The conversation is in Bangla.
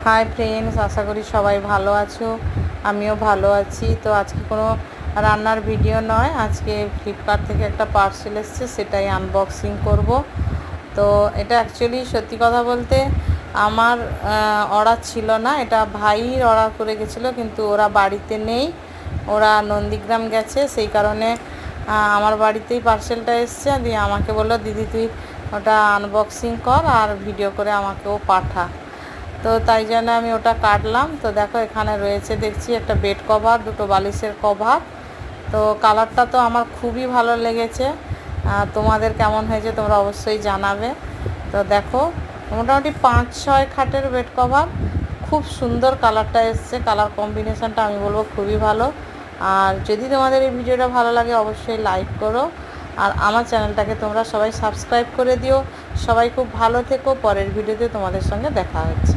হাই ফ্রেন্ডস, আশা করি সবাই ভালো আছো। আমিও ভালো আছি। তো আজকে কোনো রান্নার ভিডিও নয়, আজকে ফ্লিপকার্ট থেকে একটা পার্সেল এসেছে, সেটাই আনবক্সিং করব। তো এটা অ্যাকচুয়ালি সত্যি কথা বলতে আমার অর্ডার ছিল না, এটা ভাইয়ের অর্ডার করে গেছিলো, কিন্তু ওরা বাড়িতে নেই, ওরা নন্দীগ্রাম গেছে। সেই কারণে আমার বাড়িতেই পার্সেলটা এসছে। দিয়ে আমাকে বললো, দিদি তুই ওটা আনবক্সিং কর আর ভিডিও করে আমাকেও পাঠা। তো তাই জন্য আমি ওটা কাটলাম। তো দেখো, এখানে রয়েছে দেখছি একটা বেড কভার, দুটো বালিশের কভার। তো কালারটা তো আমার খুবই ভালো লেগেছে। তোমাদের কেমন হয়েছে তোমরা অবশ্যই জানাবে। তো দেখো, মোটামুটি 5-6 খাটের বেড কভার, খুব সুন্দর কালারটা এসছে। কালার কম্বিনেশনটা আমি বলবো খুবই ভালো। আর যদি তোমাদের এই ভিডিওটা ভালো লাগে অবশ্যই লাইক করো, আর আমার চ্যানেলটাকে তোমরা সবাই সাবস্ক্রাইব করে দিও। সবাই খুব ভালো থেকো। পরের ভিডিওতে তোমাদের সঙ্গে দেখা হচ্ছে।